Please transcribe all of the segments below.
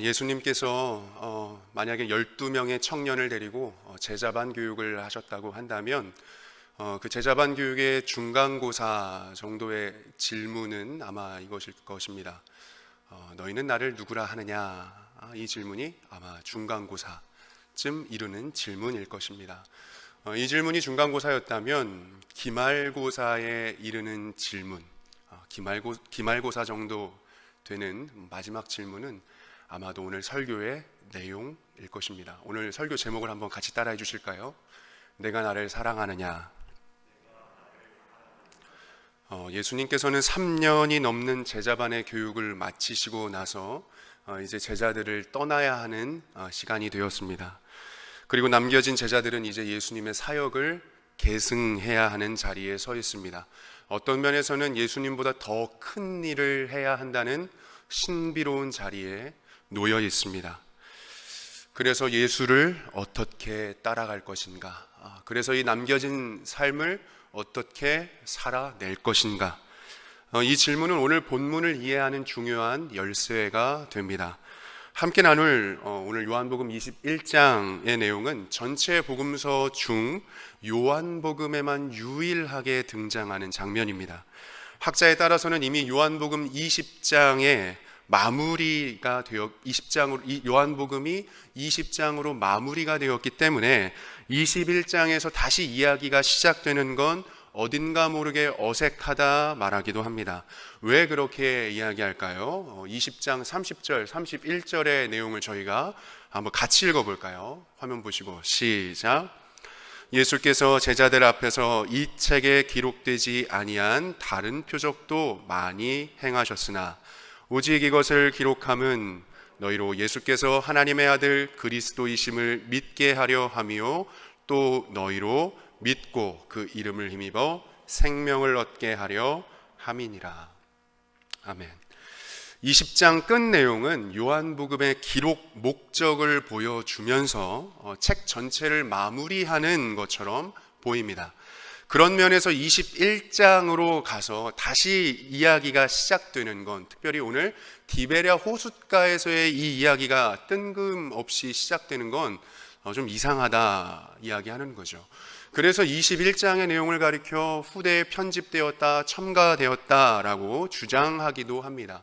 예수님께서 만약에 12명의 청년을 데리고 제자반 교육을 하셨다고 한다면 그 제자반 교육의 중간고사 정도의 질문은 아마 이것일 것입니다. 너희는 나를 누구라 하느냐? 이 질문이 아마 중간고사쯤 이르는 질문일 것입니다. 이 질문이 중간고사였다면 기말고사에 이르는 질문, 기말고사 정도 되는 마지막 질문은 아마도 오늘 설교의 내용일 것입니다. 오늘 설교 제목을 한번 같이 따라해 주실까요? 내가 나를 사랑하느냐. 예수님께서는 3년이 넘는 제자반의 교육을 마치시고 나서 이제 제자들을 떠나야 하는 시간이 되었습니다. 그리고 남겨진 제자들은 이제 예수님의 사역을 계승해야 하는 자리에 서 있습니다. 어떤 면에서는 예수님보다 더 큰 일을 해야 한다는 신비로운 자리에 놓여 있습니다. 그래서 예수를 어떻게 따라갈 것인가? 그래서 이 남겨진 삶을 어떻게 살아낼 것인가? 이 질문은 오늘 본문을 이해하는 중요한 열쇠가 됩니다. 함께 나눌 오늘 요한복음 21장의 내용은 전체 복음서 중 요한복음에만 유일하게 등장하는 장면입니다. 학자에 따라서는 이미 요한복음 20장에 마무리가 되어 요한복음이 20장으로 마무리가 되었기 때문에 21장에서 다시 이야기가 시작되는 건 어딘가 모르게 어색하다 말하기도 합니다. 왜 그렇게 이야기할까요? 20장 30절, 31절의 내용을 저희가 한번 같이 읽어볼까요? 화면 보시고 시작. 예수께서 제자들 앞에서 이 책에 기록되지 아니한 다른 표적도 많이 행하셨으나 오직 이것을 기록함은 너희로 예수께서 하나님의 아들 그리스도이심을 믿게 하려 함이요 또 너희로 믿고 그 이름을 힘입어 생명을 얻게 하려 함이니라. 아멘. 20장 끝 내용은 요한복음의 기록 목적을 보여주면서 책 전체를 마무리하는 것처럼 보입니다. 그런 면에서 21장으로 가서 다시 이야기가 시작되는 건 특별히 오늘 디베랴 호숫가에서의 이 이야기가 뜬금없이 시작되는 건 좀 이상하다 이야기하는 거죠. 그래서 21장의 내용을 가리켜 후대에 편집되었다, 첨가되었다라고 주장하기도 합니다.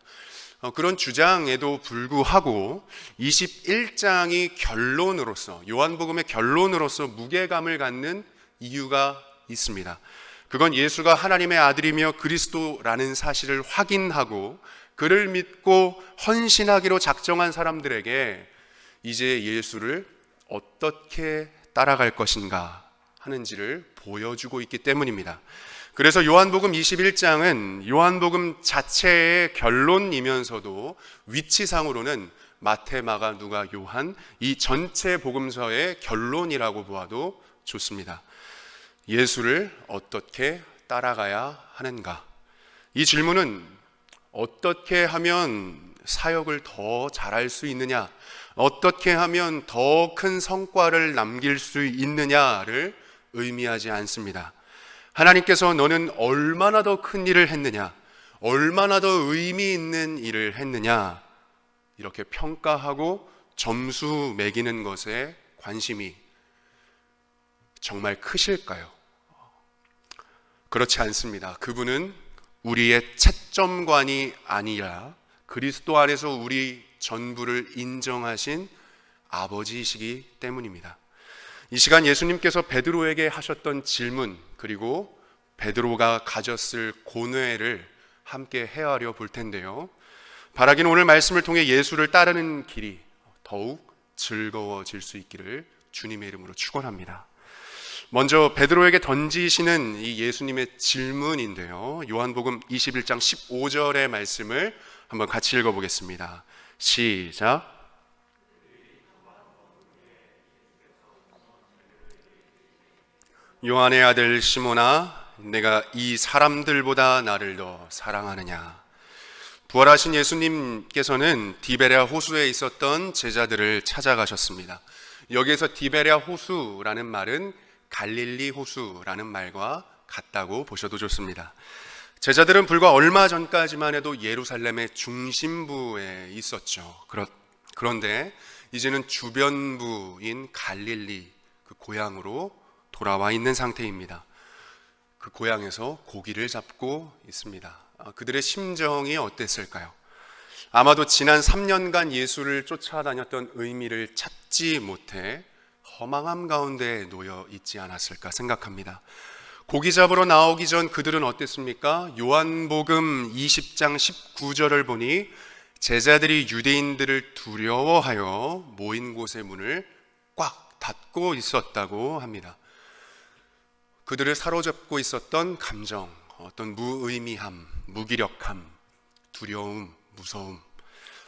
그런 주장에도 불구하고 21장이 결론으로서 요한복음의 결론으로서 무게감을 갖는 이유가 있습니다. 그건 예수가 하나님의 아들이며 그리스도라는 사실을 확인하고 그를 믿고 헌신하기로 작정한 사람들에게 이제 예수를 어떻게 따라갈 것인가 하는지를 보여주고 있기 때문입니다. 그래서 요한복음 21장은 요한복음 자체의 결론이면서도 위치상으로는 마태, 마가, 누가, 요한 이 전체 복음서의 결론이라고 보아도 좋습니다. 예수를 어떻게 따라가야 하는가? 이 질문은 어떻게 하면 사역을 더 잘할 수 있느냐? 어떻게 하면 더 큰 성과를 남길 수 있느냐를 의미하지 않습니다. 하나님께서 너는 얼마나 더 큰 일을 했느냐, 얼마나 더 의미 있는 일을 했느냐 이렇게 평가하고 점수 매기는 것에 관심이 정말 크실까요? 그렇지 않습니다. 그분은 우리의 채점관이 아니라 그리스도 안에서 우리 전부를 인정하신 아버지이시기 때문입니다. 이 시간 예수님께서 베드로에게 하셨던 질문 그리고 베드로가 가졌을 고뇌를 함께 헤아려 볼 텐데요. 바라기는 오늘 말씀을 통해 예수를 따르는 길이 더욱 즐거워질 수 있기를 주님의 이름으로 축원합니다. 먼저 베드로에게 던지시는 이 예수님의 질문인데요. 요한복음 21장 15절의 말씀을 한번 같이 읽어보겠습니다. 시작. 요한의 아들 시몬아, 내가 이 사람들보다 나를 더 사랑하느냐? 부활하신 예수님께서는 디베랴 호수에 있었던 제자들을 찾아가셨습니다. 여기에서 디베랴 호수라는 말은 갈릴리 호수라는 말과 같다고 보셔도 좋습니다. 제자들은 불과 얼마 전까지만 해도 예루살렘의 중심부에 있었죠. 그런데 이제는 주변부인 갈릴리 그 고향으로 돌아와 있는 상태입니다. 그 고향에서 고기를 잡고 있습니다. 그들의 심정이 어땠을까요? 아마도 지난 3년간 예수를 쫓아다녔던 의미를 찾지 못해 허망함 가운데 놓여 있지 않았을까 생각합니다. 고기 잡으러 나오기 전 그들은 어땠습니까? 요한복음 20장 19절을 보니 제자들이 유대인들을 두려워하여 모인 곳의 문을 꽉 닫고 있었다고 합니다. 그들을 사로잡고 있었던 감정, 어떤 무의미함, 무기력함, 두려움, 무서움,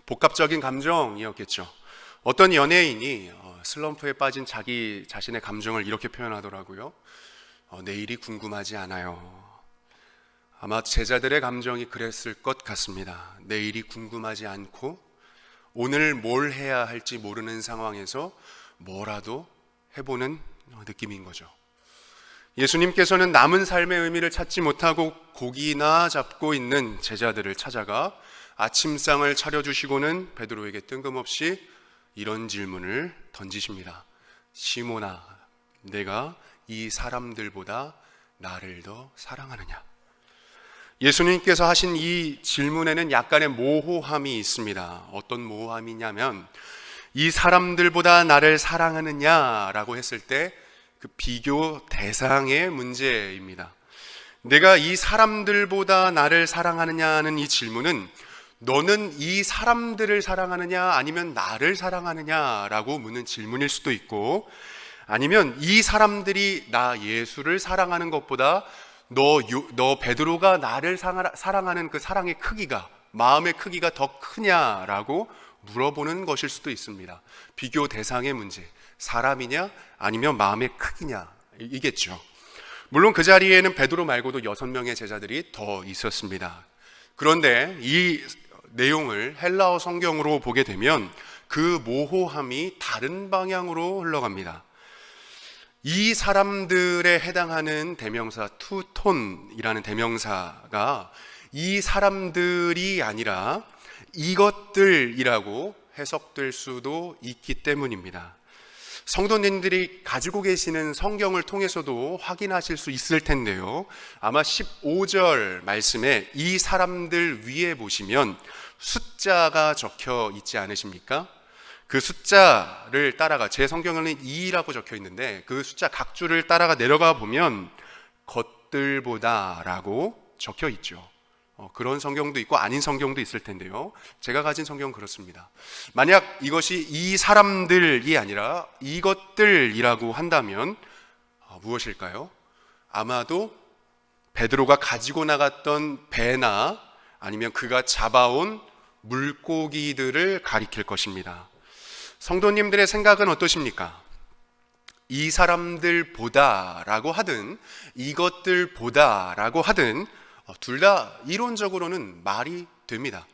복합적인 감정이었겠죠. 어떤 연예인이 슬럼프에 빠진 자기 자신의 감정을 이렇게 표현하더라고요. 내일이 궁금하지 않아요. 아마 제자들의 감정이 그랬을 것 같습니다. 내일이 궁금하지 않고 오늘 뭘 해야 할지 모르는 상황에서 뭐라도 해보는 느낌인 거죠. 예수님께서는 남은 삶의 의미를 찾지 못하고 고기나 잡고 있는 제자들을 찾아가 아침상을 차려주시고는 베드로에게 뜬금없이 이런 질문을 던지십니다. 시몬아, 내가 이 사람들보다 나를 더 사랑하느냐? 예수님께서 하신 이 질문에는 약간의 모호함이 있습니다. 어떤 모호함이냐면 이 사람들보다 나를 사랑하느냐라고 했을 때 그 비교 대상의 문제입니다. 내가 이 사람들보다 나를 사랑하느냐는 이 질문은 너는 이 사람들을 사랑하느냐 아니면 나를 사랑하느냐라고 묻는 질문일 수도 있고, 아니면 이 사람들이 나 예수를 사랑하는 것보다 너 베드로가 나를 사랑하는 그 사랑의 크기가, 마음의 크기가 더 크냐라고 물어보는 것일 수도 있습니다. 비교 대상의 문제, 사람이냐 아니면 마음의 크기냐 이겠죠. 물론 그 자리에는 베드로 말고도 6명의 제자들이 더 있었습니다. 그런데 이 내용을 헬라어 성경으로 보게 되면 그 모호함이 다른 방향으로 흘러갑니다. 이 사람들에 해당하는 대명사 투톤이라는 대명사가 이 사람들이 아니라 이것들이라고 해석될 수도 있기 때문입니다. 성도님들이 가지고 계시는 성경을 통해서도 확인하실 수 있을 텐데요. 아마 15절 말씀에 이 사람들 위에 보시면 숫자가 적혀 있지 않으십니까? 그 숫자를 따라가, 제 성경에는 2라고 적혀 있는데 그 숫자 각 줄을 따라가 내려가 보면 것들보다 라고 적혀 있죠. 그런 성경도 있고 아닌 성경도 있을 텐데요. 제가 가진 성경은 그렇습니다. 만약 이것이 이 사람들이 아니라 이것들이라고 한다면 무엇일까요? 아마도 베드로가 가지고 나갔던 배나 아니면 그가 잡아온 물고기들을 가리킬 것입니다. 성도님들의 생각은 어떠십니까? 이 사람들보다라고 하든 이것들보다라고 하든 둘 다 이론적으로는 말이 됩니다.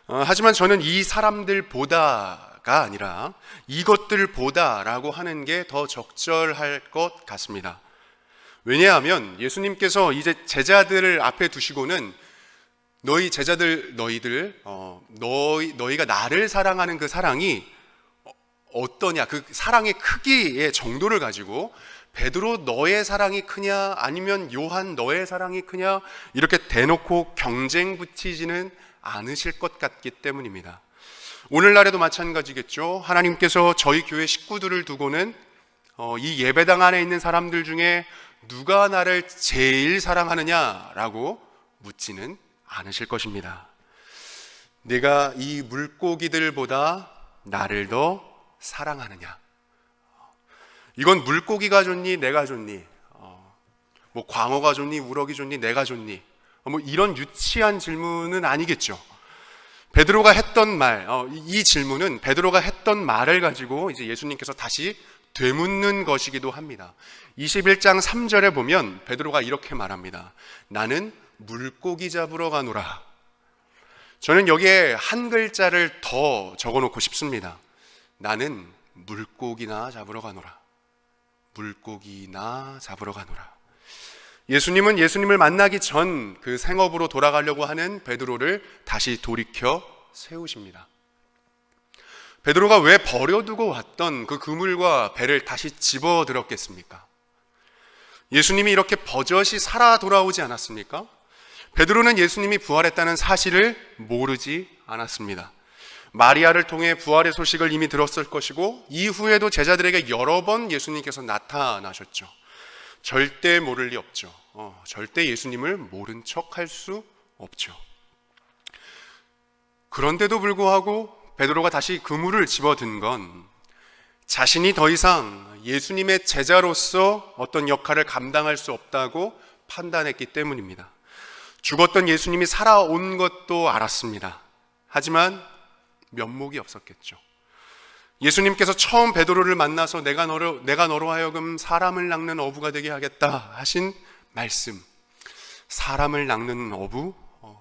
하지만 저는 이 사람들보다가 아니라 이것들보다라고 하는 게 더 적절할 것 같습니다. 왜냐하면 예수님께서 이제 제자들을 앞에 두시고는 너희 제자들, 너희가 나를 사랑하는 그 사랑이 어떠냐, 그 사랑의 크기의 정도를 가지고 베드로 너의 사랑이 크냐 아니면 요한 너의 사랑이 크냐 이렇게 대놓고 경쟁 붙이지는 않으실 것 같기 때문입니다. 오늘날에도 마찬가지겠죠. 하나님께서 저희 교회 식구들을 두고는 이 예배당 안에 있는 사람들 중에 누가 나를 제일 사랑하느냐라고 묻지는 않으실 것입니다. 내가 이 물고기들보다 나를 더 사랑하느냐, 이건 물고기가 좋니 내가 좋니, 뭐 광어가 좋니 우럭이 좋니 내가 좋니, 뭐 이런 유치한 질문은 아니겠죠. 베드로가 했던 말, 이 질문은 베드로가 했던 말을 가지고 이제 예수님께서 다시 되묻는 것이기도 합니다. 21장 3절에 보면 베드로가 이렇게 말합니다. 나는 물고기 잡으러 가노라. 저는 여기에 한 글자를 더 적어놓고 싶습니다. 나는 물고기나 잡으러 가노라. 물고기나 잡으러 가노라. 예수님은 예수님을 만나기 전 그 생업으로 돌아가려고 하는 베드로를 다시 돌이켜 세우십니다. 베드로가 왜 버려두고 왔던 그 그물과 배를 다시 집어들었겠습니까? 예수님이 이렇게 버젓이 살아 돌아오지 않았습니까? 베드로는 예수님이 부활했다는 사실을 모르지 않았습니다. 마리아를 통해 부활의 소식을 이미 들었을 것이고 이후에도 제자들에게 여러 번 예수님께서 나타나셨죠. 절대 모를 리 없죠. 절대 예수님을 모른 척할 수 없죠. 그런데도 불구하고 베드로가 다시 그물을 집어든 건 자신이 더 이상 예수님의 제자로서 어떤 역할을 감당할 수 없다고 판단했기 때문입니다. 죽었던 예수님이 살아온 것도 알았습니다. 하지만 면목이 없었겠죠. 예수님께서 처음 베드로를 만나서 내가 너로 하여금 사람을 낚는 어부가 되게 하겠다 하신 말씀, 사람을 낚는 어부,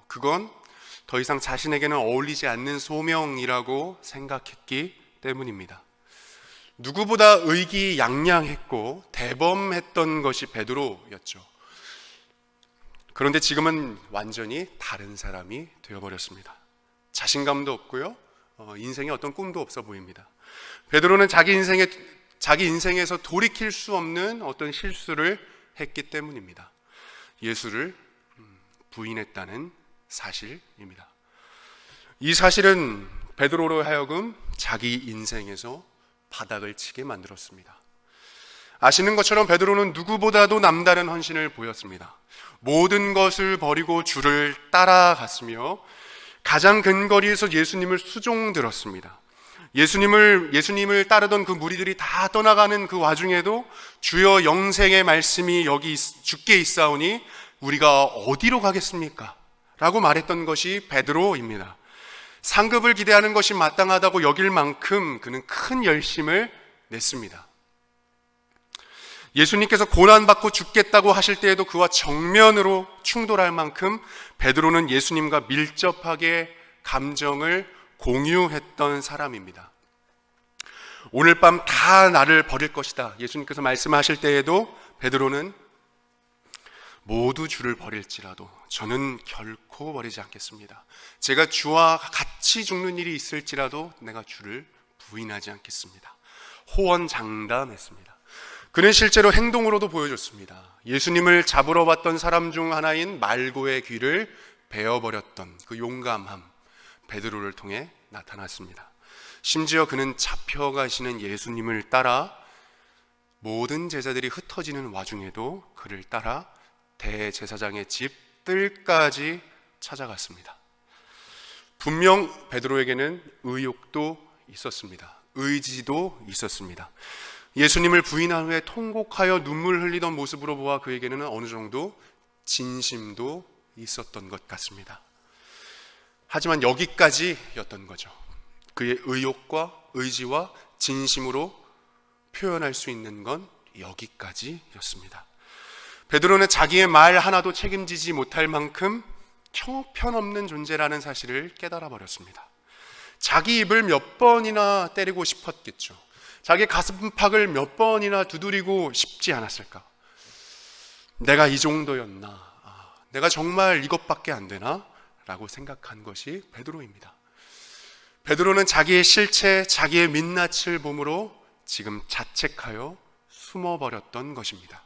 그건 더 이상 자신에게는 어울리지 않는 소명이라고 생각했기 때문입니다. 누구보다 의기양양했고 대범했던 것이 베드로였죠. 그런데 지금은 완전히 다른 사람이 되어버렸습니다. 자신감도 없고요, 인생에 어떤 꿈도 없어 보입니다. 베드로는 자기 인생에서 돌이킬 수 없는 어떤 실수를 했기 때문입니다. 예수를 부인했다는 사실입니다. 이 사실은 베드로로 하여금 자기 인생에서 바닥을 치게 만들었습니다. 아시는 것처럼 베드로는 누구보다도 남다른 헌신을 보였습니다. 모든 것을 버리고 주를 따라갔으며 가장 근거리에서 예수님을 수종들었습니다. 예수님을 따르던 그 무리들이 다 떠나가는 그 와중에도 주여 영생의 말씀이 여기 주께 있사오니 우리가 어디로 가겠습니까? 라고 말했던 것이 베드로입니다. 상급을 기대하는 것이 마땅하다고 여길 만큼 그는 큰 열심을 냈습니다. 예수님께서 고난받고 죽겠다고 하실 때에도 그와 정면으로 충돌할 만큼 베드로는 예수님과 밀접하게 감정을 공유했던 사람입니다. 오늘 밤 다 나를 버릴 것이다 예수님께서 말씀하실 때에도 베드로는 모두 주를 버릴지라도 저는 결코 버리지 않겠습니다. 제가 주와 같이 죽는 일이 있을지라도 내가 주를 부인하지 않겠습니다. 호언장담했습니다. 그는 실제로 행동으로도 보여줬습니다. 예수님을 잡으러 왔던 사람 중 하나인 말고의 귀를 베어버렸던 그 용감함, 베드로를 통해 나타났습니다. 심지어 그는 잡혀가시는 예수님을 따라 모든 제자들이 흩어지는 와중에도 그를 따라 대제사장의 집 뜰까지 찾아갔습니다. 분명 베드로에게는 의욕도 있었습니다. 의지도 있었습니다. 예수님을 부인한 후에 통곡하여 눈물 흘리던 모습으로 보아 그에게는 어느 정도 진심도 있었던 것 같습니다. 하지만 여기까지였던 거죠. 그의 의욕과 의지와 진심으로 표현할 수 있는 건 여기까지였습니다. 베드로는 자기의 말 하나도 책임지지 못할 만큼 형편없는 존재라는 사실을 깨달아 버렸습니다. 자기 입을 몇 번이나 때리고 싶었겠죠. 자기 가슴팍을 몇 번이나 두드리고 싶지 않았을까? 내가 이 정도였나? 내가 정말 이것밖에 안 되나? 라고 생각한 것이 베드로입니다. 베드로는 자기의 실체, 자기의 민낯을 보므로 지금 자책하여 숨어버렸던 것입니다.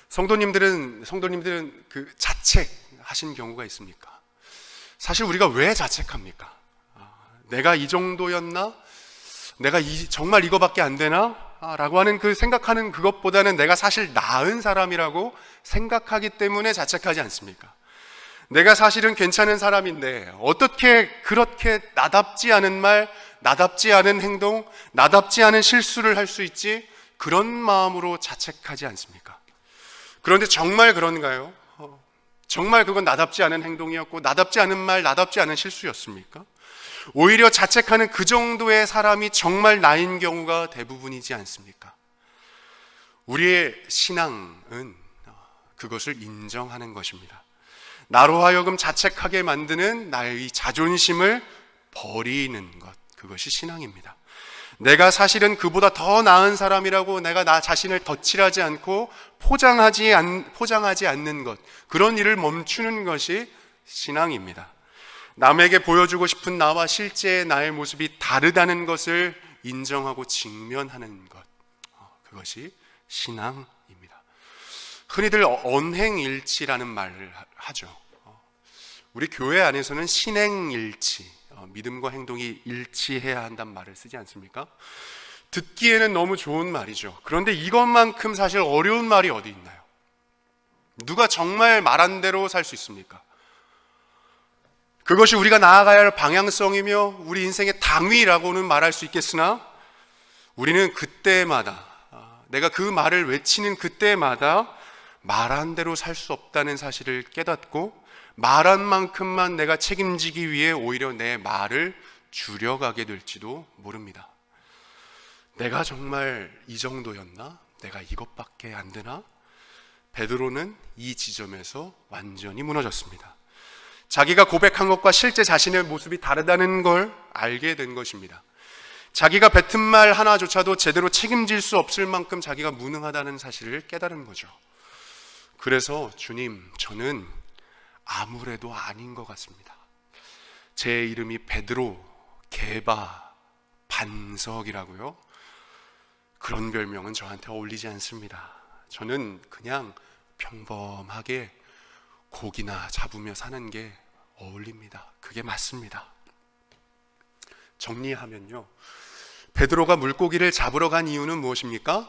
성도님들은 그 자책하신 경우가 있습니까? 사실 우리가 왜 자책합니까? 내가 이 정도였나? 내가 정말 이거밖에 안 되나? 라고 하는 그 생각하는 그것보다는 내가 사실 나은 사람이라고 생각하기 때문에 자책하지 않습니까? 내가 사실은 괜찮은 사람인데 어떻게 그렇게 나답지 않은 말, 나답지 않은 행동, 나답지 않은 실수를 할 수 있지? 그런 마음으로 자책하지 않습니까? 그런데 정말 그런가요? 정말 그건 나답지 않은 행동이었고 나답지 않은 말, 나답지 않은 실수였습니까? 오히려 자책하는 그 정도의 사람이 정말 나인 경우가 대부분이지 않습니까? 우리의 신앙은 그것을 인정하는 것입니다. 나로 하여금 자책하게 만드는 나의 자존심을 버리는 것, 그것이 신앙입니다. 내가 사실은 그보다 더 나은 사람이라고 내가 나 자신을 덧칠하지 않고 포장하지 않는 것, 그런 일을 멈추는 것이 신앙입니다. 남에게 보여주고 싶은 나와 실제 나의 모습이 다르다는 것을 인정하고 직면하는 것, 그것이 신앙입니다. 흔히들 언행일치라는 말을 하죠. 우리 교회 안에서는 신행일치, 믿음과 행동이 일치해야 한다는 말을 쓰지 않습니까? 듣기에는 너무 좋은 말이죠. 그런데 이것만큼 사실 어려운 말이 어디 있나요? 누가 정말 말한 대로 살 수 있습니까? 그것이 우리가 나아가야 할 방향성이며 우리 인생의 당위라고는 말할 수 있겠으나 우리는 그때마다, 내가 그 말을 외치는 그때마다 말한 대로 살 수 없다는 사실을 깨닫고 말한 만큼만 내가 책임지기 위해 오히려 내 말을 줄여가게 될지도 모릅니다. 내가 정말 이 정도였나? 내가 이것밖에 안 되나? 베드로는 이 지점에서 완전히 무너졌습니다. 자기가 고백한 것과 실제 자신의 모습이 다르다는 걸 알게 된 것입니다. 자기가 뱉은 말 하나조차도 제대로 책임질 수 없을 만큼 자기가 무능하다는 사실을 깨달은 거죠. 그래서 주님, 저는 아무래도 아닌 것 같습니다. 제 이름이 베드로, 게바, 반석이라고요? 그런 별명은 저한테 어울리지 않습니다. 저는 그냥 평범하게 고기나 잡으며 사는 게 어울립니다. 그게 맞습니다. 정리하면요, 베드로가 물고기를 잡으러 간 이유는 무엇입니까?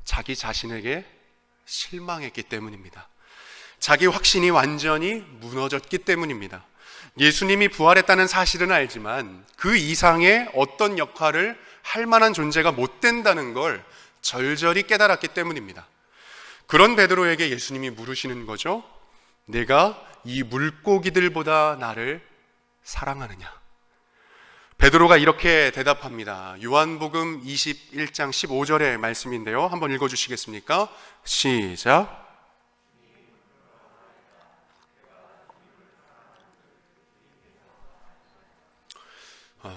자기 자신에게 실망했기 때문입니다. 자기 확신이 완전히 무너졌기 때문입니다. 예수님이 부활했다는 사실은 알지만 그 이상의 어떤 역할을 할 만한 존재가 못 된다는 걸 절절히 깨달았기 때문입니다. 그런 베드로에게 예수님이 물으시는 거죠. 내가 이 물고기들보다 나를 사랑하느냐? 베드로가 이렇게 대답합니다. 요한복음 21장 15절의 말씀인데요. 한번 읽어주시겠습니까? 시작.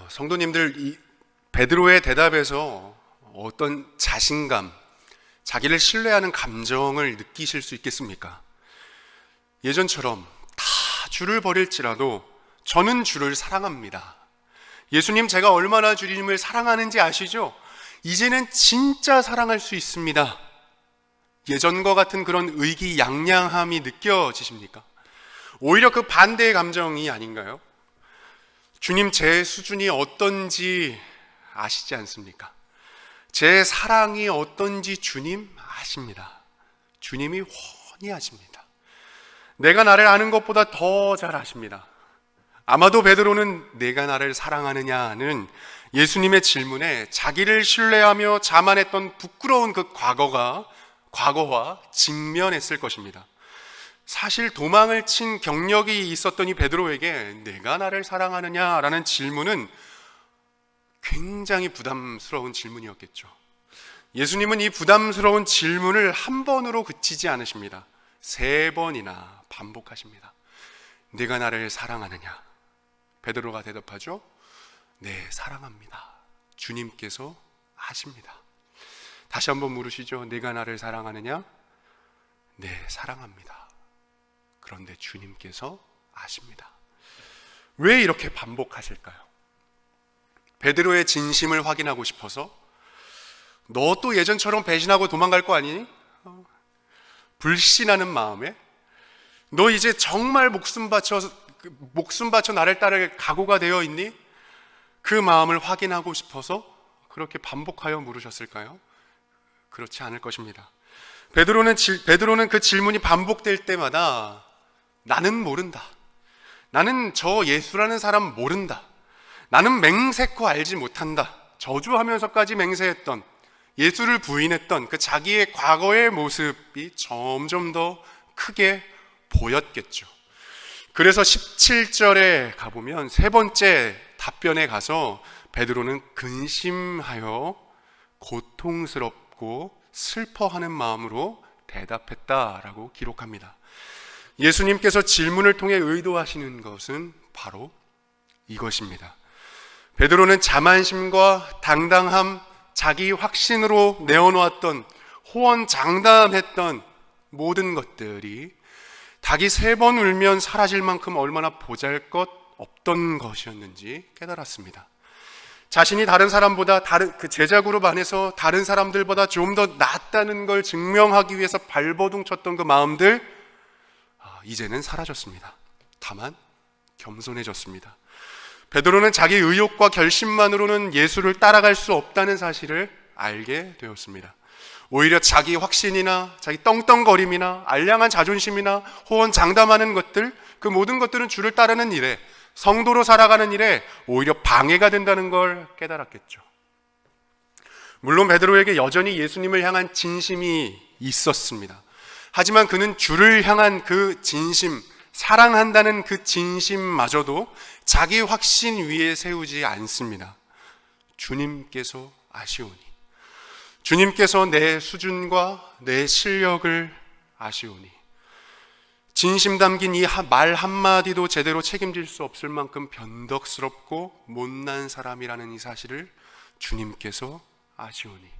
성도님들, 이 베드로의 대답에서 어떤 자신감, 자기를 신뢰하는 감정을 느끼실 수 있겠습니까? 예전처럼 다 주를 버릴지라도 저는 주를 사랑합니다. 예수님, 제가 얼마나 주님을 사랑하는지 아시죠? 이제는 진짜 사랑할 수 있습니다. 예전과 같은 그런 의기양양함이 느껴지십니까? 오히려 그 반대의 감정이 아닌가요? 주님, 제 수준이 어떤지 아시지 않습니까? 제 사랑이 어떤지 주님 아십니다. 주님이 훤히 아십니다. 내가 나를 아는 것보다 더 잘 아십니다. 아마도 베드로는 내가 나를 사랑하느냐는 예수님의 질문에 자기를 신뢰하며 자만했던 부끄러운 그 과거와 직면했을 것입니다. 사실 도망을 친 경력이 있었던 이 베드로에게 내가 나를 사랑하느냐라는 질문은 굉장히 부담스러운 질문이었겠죠. 예수님은 이 부담스러운 질문을 한 번으로 그치지 않으십니다. 3번이나 반복하십니다. 내가 나를 사랑하느냐? 베드로가 대답하죠. 네, 사랑합니다. 주님께서 아십니다. 다시 한번 물으시죠. 내가 나를 사랑하느냐? 네, 사랑합니다. 그런데 주님께서 아십니다. 왜 이렇게 반복하실까요? 베드로의 진심을 확인하고 싶어서? 너 또 예전처럼 배신하고 도망갈 거 아니니? 불신하는 마음에? 너 이제 정말 목숨 바쳐 나를 따를 각오가 되어 있니? 그 마음을 확인하고 싶어서 그렇게 반복하여 물으셨을까요? 그렇지 않을 것입니다. 베드로는 그 질문이 반복될 때마다 나는 모른다. 나는 저 예수라는 사람 모른다. 나는 맹세코 알지 못한다. 저주하면서까지 맹세했던, 예수를 부인했던 그 자기의 과거의 모습이 점점 더 크게 보였겠죠. 그래서 17절에 가보면 3번째 답변에 가서 베드로는 근심하여 고통스럽고 슬퍼하는 마음으로 대답했다라고 기록합니다. 예수님께서 질문을 통해 의도하시는 것은 바로 이것입니다. 베드로는 자만심과 당당함, 자기 확신으로 내어놓았던, 호언장담했던 모든 것들이 닭이 3번 울면 사라질 만큼 얼마나 보잘것 없던 것이었는지 깨달았습니다. 자신이 다른 사람보다 그 제자 그룹 안에서 다른 사람들보다 좀 더 낫다는 걸 증명하기 위해서 발버둥 쳤던 그 마음들, 이제는 사라졌습니다. 다만 겸손해졌습니다. 베드로는 자기 의욕과 결심만으로는 예수를 따라갈 수 없다는 사실을 알게 되었습니다. 오히려 자기 확신이나 자기 떵떵거림이나 알량한 자존심이나 호언장담하는 것들, 그 모든 것들은 주를 따르는 일에, 성도로 살아가는 일에 오히려 방해가 된다는 걸 깨달았겠죠. 물론 베드로에게 여전히 예수님을 향한 진심이 있었습니다. 하지만 그는 주를 향한 그 진심, 사랑한다는 그 진심마저도 자기 확신 위에 세우지 않습니다. 주님께서 아시오니, 주님께서 내 수준과 내 실력을 아시오니, 진심 담긴 이 말 한마디도 제대로 책임질 수 없을 만큼 변덕스럽고 못난 사람이라는 이 사실을 주님께서 아시오니,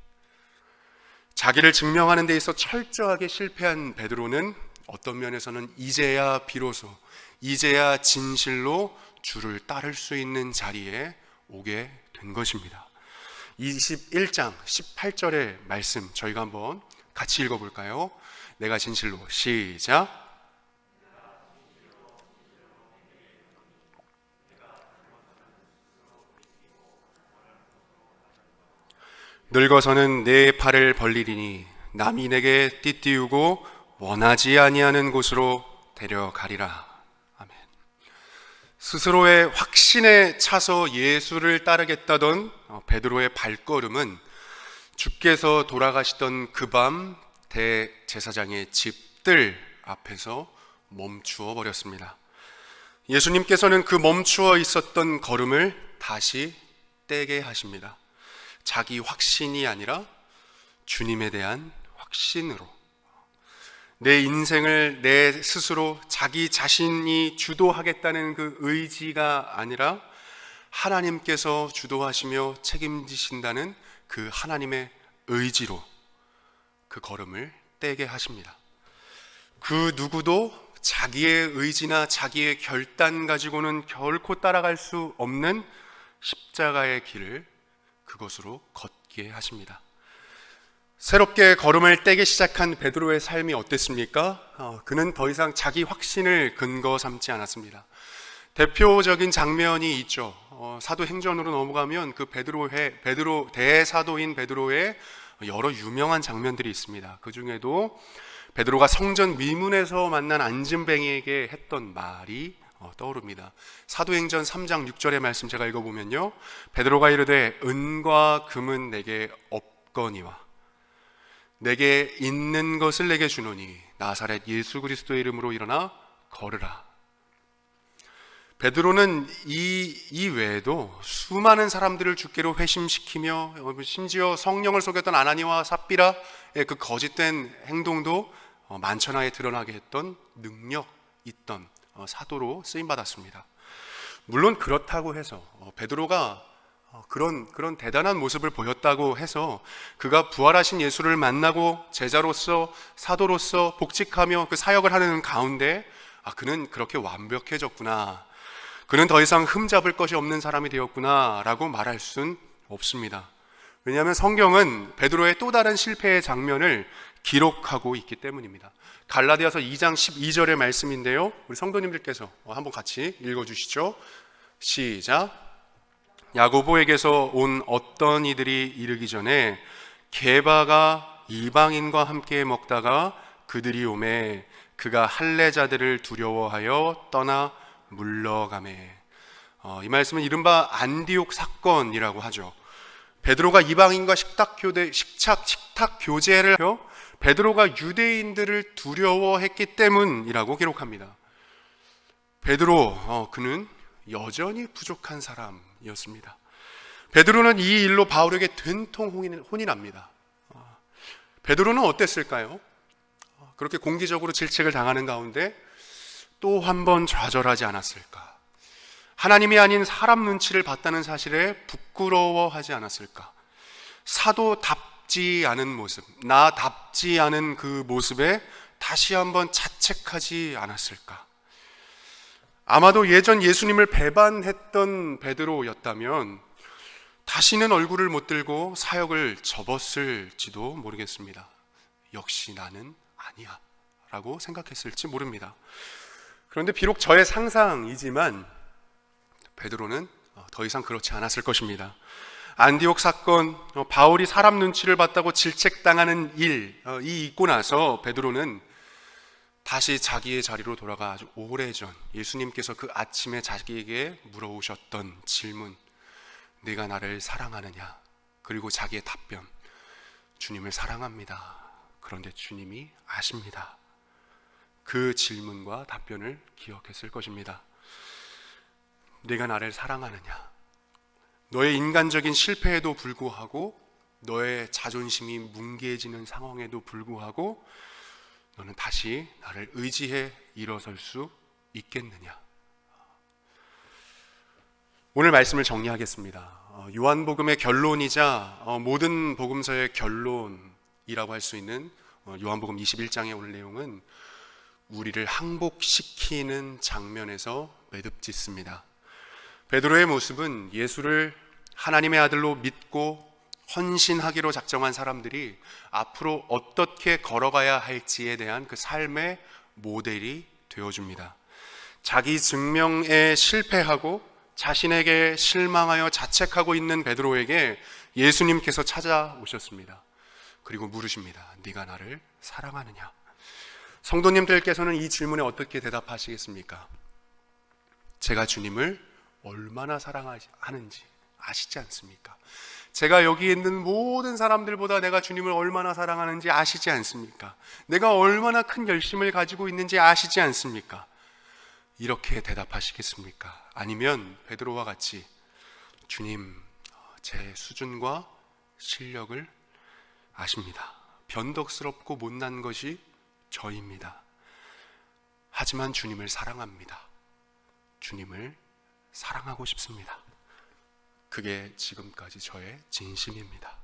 자기를 증명하는 데 있어 철저하게 실패한 베드로는 어떤 면에서는 이제야 비로소, 이제야 진실로 주를 따를 수 있는 자리에 오게 된 것입니다. 21장 18절의 말씀 저희가 한번 같이 읽어볼까요? 내가 진실로, 시작. 늙어서는 내 팔을 벌리리니 남이 내게 띠띠우고 원하지 아니하는 곳으로 데려가리라. 아멘. 스스로의 확신에 차서 예수를 따르겠다던 베드로의 발걸음은 주께서 돌아가시던 그 밤 대제사장의 집들 앞에서 멈추어 버렸습니다. 예수님께서는 그 멈추어 있었던 걸음을 다시 떼게 하십니다. 자기 확신이 아니라 주님에 대한 확신으로, 내 인생을 내 스스로 자기 자신이 주도하겠다는 그 의지가 아니라 하나님께서 주도하시며 책임지신다는 그 하나님의 의지로 그 걸음을 떼게 하십니다. 그 누구도 자기의 의지나 자기의 결단 가지고는 결코 따라갈 수 없는 십자가의 길을 그것으로 걷게 하십니다. 새롭게 걸음을 떼기 시작한 베드로의 삶이 어땠습니까? 그는 더 이상 자기 확신을 근거 삼지 않았습니다. 대표적인 장면이 있죠. 사도행전으로 넘어가면 그 베드로 대사도인 베드로의 여러 유명한 장면들이 있습니다. 그 중에도 베드로가 성전 미문에서 만난 안진뱅이에게 했던 말이 떠오릅니다. 사도행전 3장 6절의 말씀 제가 읽어보면요, 베드로가 이르되 은과 금은 내게 없거니와 내게 있는 것을 내게 주노니 나사렛 예수 그리스도의 이름으로 일어나 걸으라. 베드로는 이 외에도 수많은 사람들을 주께로 회심시키며 심지어 성령을 속였던 아나니와 삽비라의 그 거짓된 행동도 만천하에 드러나게 했던 능력 있던 사도로 쓰임받았습니다. 물론 그렇다고 해서 베드로가 그런 대단한 모습을 보였다고 해서 그가 부활하신 예수를 만나고 제자로서 사도로서 복직하며 그 사역을 하는 가운데 그는 그렇게 완벽해졌구나, 그는 더 이상 흠잡을 것이 없는 사람이 되었구나 라고 말할 순 없습니다. 왜냐하면 성경은 베드로의 또 다른 실패의 장면을 기록하고 있기 때문입니다. 갈라디아서 2장 12절의 말씀인데요, 우리 성도님들께서 한번 같이 읽어주시죠. 시작. 야고보에게서 온 어떤 이들이 이르기 전에 게바가 이방인과 함께 먹다가 그들이 오매 그가 할례자들을 두려워하여 떠나 물러가매. 이 말씀은 이른바 안디옥 사건이라고 하죠. 베드로가 이방인과 식탁 교제를 하여 베드로가 유대인들을 두려워했기 때문이라고 기록합니다. 베드로, 그는 여전히 부족한 사람이었습니다. 베드로는 이 일로 바울에게 된통 혼이 납니다. 베드로는 어땠을까요? 그렇게 공개적으로 질책을 당하는 가운데 또 한 번 좌절하지 않았을까? 하나님이 아닌 사람 눈치를 봤다는 사실에 부끄러워하지 않았을까? 사도답지 않은 모습, 나답지 않은 그 모습에 다시 한번 자책하지 않았을까? 아마도 예전 예수님을 배반했던 베드로였다면 다시는 얼굴을 못 들고 사역을 접었을지도 모르겠습니다. 역시 나는 아니야 라고 생각했을지 모릅니다. 그런데 비록 저의 상상이지만 베드로는 더 이상 그렇지 않았을 것입니다. 안디옥 사건, 바울이 사람 눈치를 봤다고 질책당하는 이 있고 나서 베드로는 다시 자기의 자리로 돌아가 아주 오래전 예수님께서 그 아침에 자기에게 물어오셨던 질문, 네가 나를 사랑하느냐? 그리고 자기의 답변, 주님을 사랑합니다. 그런데 주님이 아십니다. 그 질문과 답변을 기억했을 것입니다. 네가 나를 사랑하느냐? 너의 인간적인 실패에도 불구하고, 너의 자존심이 뭉개지는 상황에도 불구하고 너는 다시 나를 의지해 일어설 수 있겠느냐? 오늘 말씀을 정리하겠습니다. 요한복음의 결론이자 모든 복음서의 결론이라고 할 수 있는 요한복음 21장의 오늘 내용은 우리를 항복시키는 장면에서 매듭짓습니다. 베드로의 모습은 예수를 하나님의 아들로 믿고 헌신하기로 작정한 사람들이 앞으로 어떻게 걸어가야 할지에 대한 그 삶의 모델이 되어줍니다. 자기 증명에 실패하고 자신에게 실망하여 자책하고 있는 베드로에게 예수님께서 찾아오셨습니다. 그리고 물으십니다. 네가 나를 사랑하느냐? 성도님들께서는 이 질문에 어떻게 대답하시겠습니까? 제가 주님을 얼마나 사랑하는지 아시지 않습니까? 제가 여기 있는 모든 사람들보다 내가 주님을 얼마나 사랑하는지 아시지 않습니까? 내가 얼마나 큰 열심을 가지고 있는지 아시지 않습니까? 이렇게 대답하시겠습니까? 아니면 베드로와 같이 주님, 제 수준과 실력을 아십니다. 변덕스럽고 못난 것이 저입니다. 하지만 주님을 사랑합니다. 주님을 사랑하고 싶습니다. 그게 지금까지 저의 진심입니다.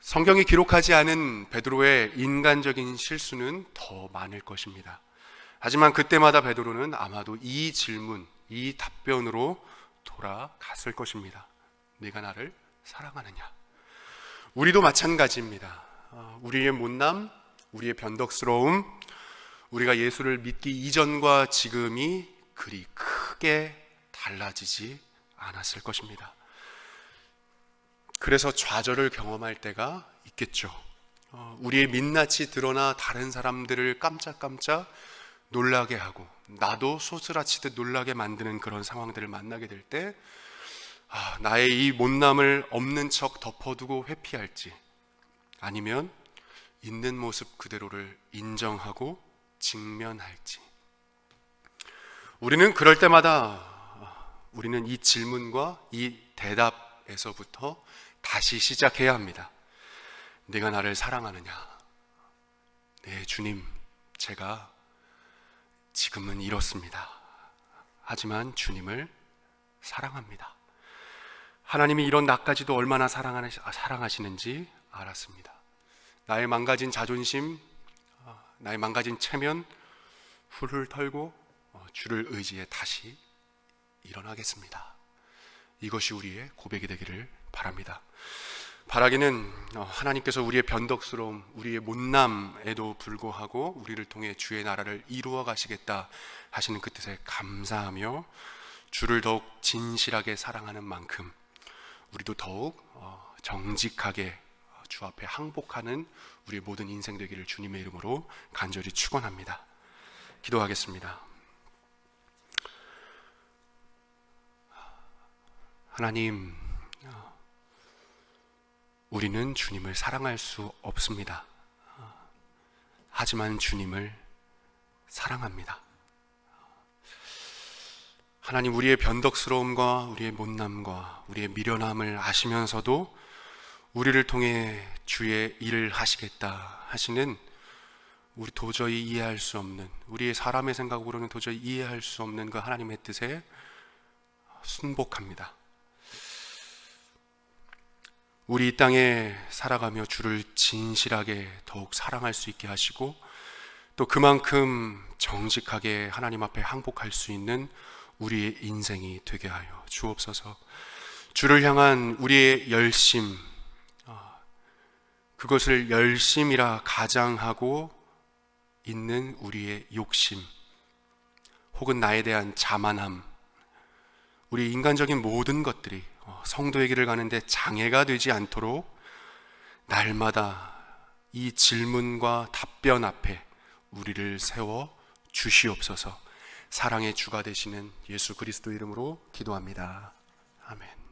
성경이 기록하지 않은 베드로의 인간적인 실수는 더 많을 것입니다. 하지만 그때마다 베드로는 아마도 이 질문, 이 답변으로 돌아갔을 것입니다. 네가 나를 사랑하느냐? 우리도 마찬가지입니다. 우리의 못남, 우리의 변덕스러움, 우리가 예수를 믿기 이전과 지금이 그리 크게 달라지지 않았을 것입니다. 그래서 좌절을 경험할 때가 있겠죠. 우리의 민낯이 드러나 다른 사람들을 깜짝깜짝 놀라게 하고 나도 소스라치듯 놀라게 만드는 그런 상황들을 만나게 될 때 나의 이 못남을 없는 척 덮어두고 회피할지, 아니면 있는 모습 그대로를 인정하고 직면할지. 우리는 그럴 때마다 우리는 이 질문과 이 대답에서부터 다시 시작해야 합니다. 네가 나를 사랑하느냐? 네, 주님, 제가 지금은 이렇습니다. 하지만 주님을 사랑합니다. 하나님이 이런 나까지도 얼마나 사랑하시는지 알았습니다. 나의 망가진 자존심, 나의 망가진 체면 훌훌 털고 주를 의지해 다시 일어나겠습니다. 이것이 우리의 고백이 되기를 바랍니다. 바라기는 하나님께서 우리의 변덕스러움, 우리의 못남에도 불구하고 우리를 통해 주의 나라를 이루어 가시겠다 하시는 그 뜻에 감사하며 주를 더욱 진실하게 사랑하는 만큼 우리도 더욱 정직하게 주 앞에 항복하는 우리의 모든 인생 되기를 주님의 이름으로 간절히 축원합니다. 기도하겠습니다. 하나님, 우리는 주님을 사랑할 수 없습니다. 하지만 주님을 사랑합니다. 하나님, 우리의 변덕스러움과 우리의 못남과 우리의 미련함을 아시면서도 우리를 통해 주의 일을 하시겠다 하시는, 우리 도저히 이해할 수 없는, 우리의 사람의 생각으로는 도저히 이해할 수 없는 그 하나님의 뜻에 순복합니다. 우리 이 땅에 살아가며 주를 진실하게 더욱 사랑할 수 있게 하시고 또 그만큼 정직하게 하나님 앞에 항복할 수 있는 우리의 인생이 되게 하여 주옵소서. 주를 향한 우리의 열심, 그것을 열심이라 가장하고 있는 우리의 욕심, 혹은 나에 대한 자만함, 우리 인간적인 모든 것들이 성도의 길을 가는데 장애가 되지 않도록 날마다 이 질문과 답변 앞에 우리를 세워 주시옵소서. 사랑의 주가 되시는 예수 그리스도 이름으로 기도합니다. 아멘.